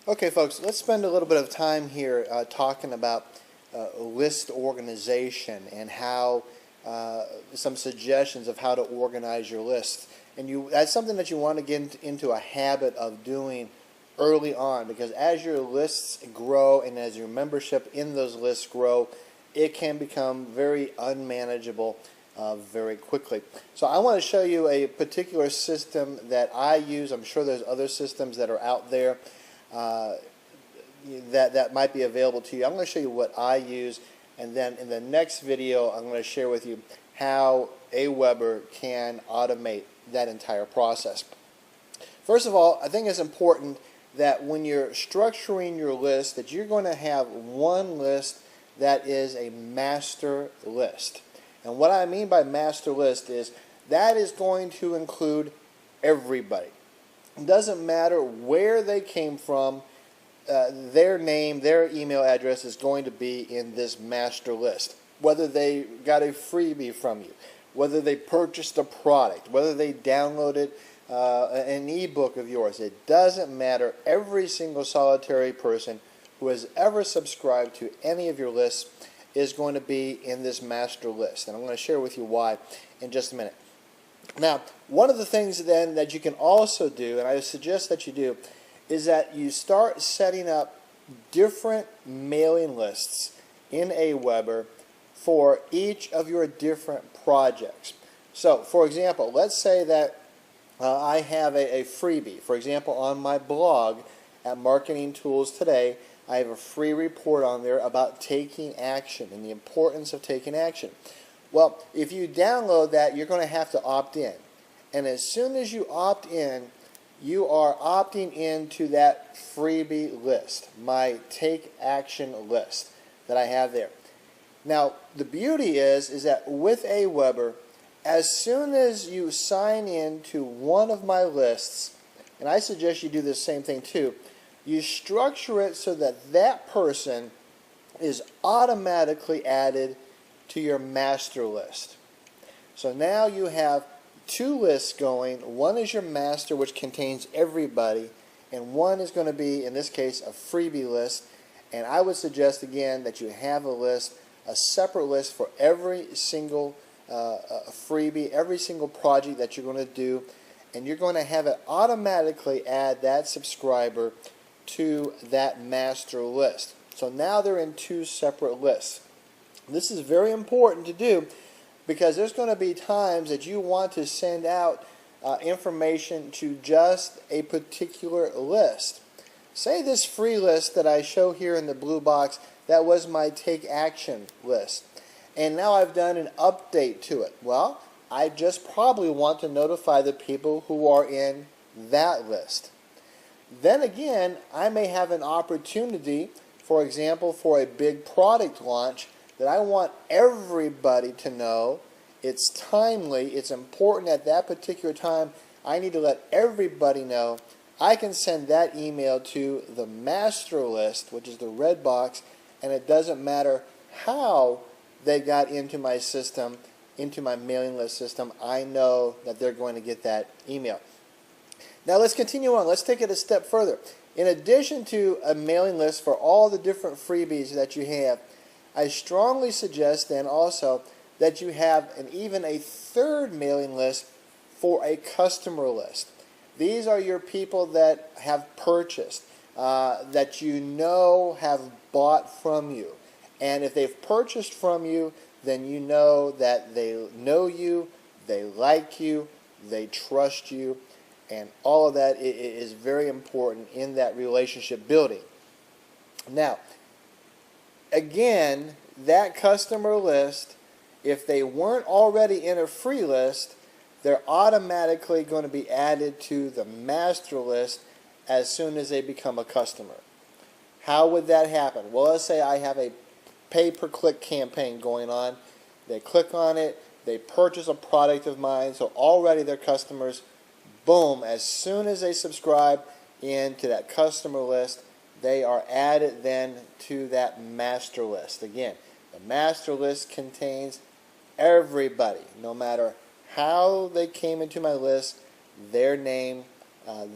Okay, folks, let's spend a little bit of time here talking about list organization and how some suggestions of how to organize your list. And that's something that you want to get into a habit of doing early on, because as your lists grow and as your membership in those lists grow, it can become very unmanageable very quickly. So I want to show you a particular system that I use. I'm sure there's other systems that are out there that might be available to you. I'm going to show you what I use, and then in the next video I'm going to share with you how Aweber can automate that entire process. First of all, I think it's important that when you're structuring your list, that you're going to have one list that is a master list. And what I mean by master list is that is going to include everybody. It doesn't matter where they came from, their name, their email address is going to be in this master list. Whether they got a freebie from you, whether they purchased a product, whether they downloaded an ebook of yours, it doesn't matter. Every single solitary person who has ever subscribed to any of your lists is going to be in this master list. And I'm going to share with you why in just a minute. Now, one of the things then that you can also do, and I suggest that you do, is that you start setting up different mailing lists in Aweber for each of your different projects. So, for example, let's say that I have a freebie. For example, on my blog at Marketing Tools Today, I have a free report on there about taking action and the importance of taking action. Well, if you download that, you're going to have to opt in. And as soon as you opt in, you are opting into that freebie list, my take action list that I have there. Now, the beauty is that with Aweber, as soon as you sign in to one of my lists, and I suggest you do the same thing too, you structure it so that that person is automatically added to your master list. So now you have two lists going. One is your master, which contains everybody, and one is going to be, in this case, a freebie list. And I would suggest again that you have a separate list for every single freebie, every single project that you're going to do, and you're going to have it automatically add that subscriber to that master list. So now they're in two separate lists. This is very important to do because there's going to be times that you want to send out information to just a particular list. Say this free list that I show here in the blue box, that was my take action list. And now I've done an update to it. Well, I just probably want to notify the people who are in that list. Then again, I may have an opportunity, for example, for a big product launch that I want everybody to know. It's timely, it's important at that particular time. I need to let everybody know. I can send that email to the master list, which is the red box, and it doesn't matter how they got into my system, into my mailing list system. I know that they're going to get that email. Now let's continue on. Let's take it a step further. In addition to a mailing list for all the different freebies that you have, I strongly suggest then also that you have even a third mailing list for a customer list. These are your people that have purchased, that you know have bought from you. And if they've purchased from you, then you know that they know you, they like you, they trust you, and all of that is very important in that relationship building. Now, again, that customer list, if they weren't already in a free list, they're automatically going to be added to the master list as soon as they become a customer. How would that happen? Well, let's say I have a pay-per-click campaign going on. They click on it, they purchase a product of mine, so already they're customers. Boom, as soon as they subscribe into that customer list, they are added then to that master list. Again, the master list contains everybody, no matter how they came into my list, their name,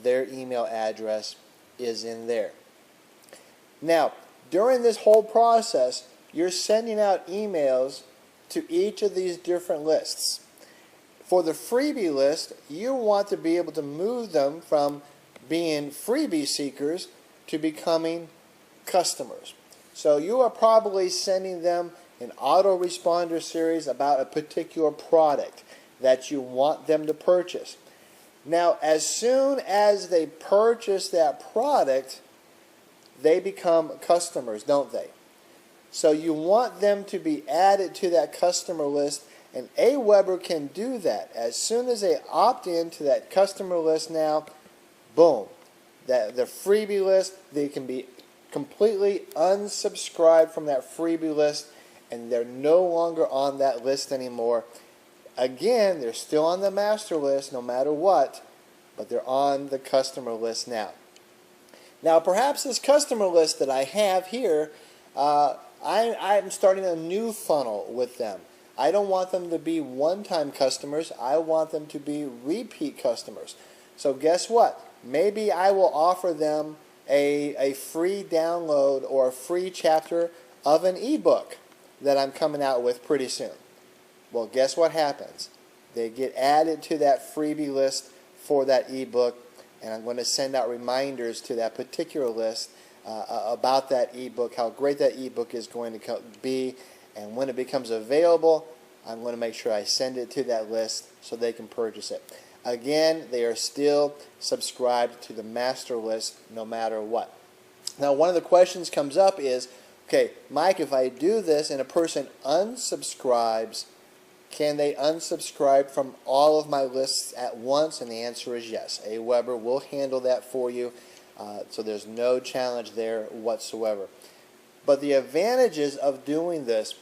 their email address is in there. Now, during this whole process, you're sending out emails to each of these different lists. For the freebie list, you want to be able to move them from being freebie seekers to becoming customers. So you are probably sending them an autoresponder series about a particular product that you want them to purchase. Now, as soon as they purchase that product, they become customers, don't they? So you want them to be added to that customer list, and Aweber can do that. As soon as they opt into that customer list now, boom, the freebie list, they can be completely unsubscribed from that freebie list, and they're no longer on that list anymore. Again, they're still on the master list no matter what, but they're on the customer list now. Now, perhaps this customer list that I have here, I'm starting a new funnel with them. I don't want them to be one-time customers. I want them to be repeat customers. So guess what? Maybe I will offer them a free download or a free chapter of an ebook that I'm coming out with pretty soon. Well, guess what happens? They get added to that freebie list for that ebook, and I'm going to send out reminders to that particular list about that ebook, how great that ebook is going to be, and when it becomes available, I'm going to make sure I send it to that list so they can purchase it. Again, they are still subscribed to the master list no matter what. Now, one of the questions comes up is, okay, Mike, if I do this and a person unsubscribes, can they unsubscribe from all of my lists at once? And the answer is yes. Aweber will handle that for you, so there's no challenge there whatsoever. But the advantages of doing this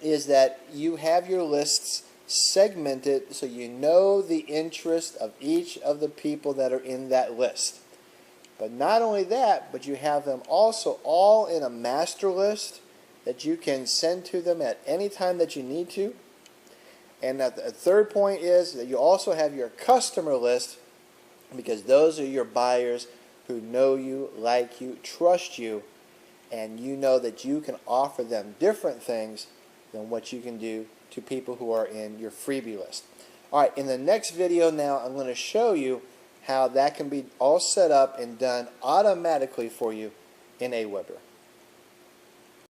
is that you have your lists segmented so you know the interest of each of the people that are in that list. But not only that, but you have them also all in a master list that you can send to them at any time that you need to. And the third point is that you also have your customer list, because those are your buyers who know you, like you, trust you, and you know that you can offer them different things than what you can do to people who are in your freebie list. Alright, in the next video now, I'm going to show you how that can be all set up and done automatically for you in Aweber.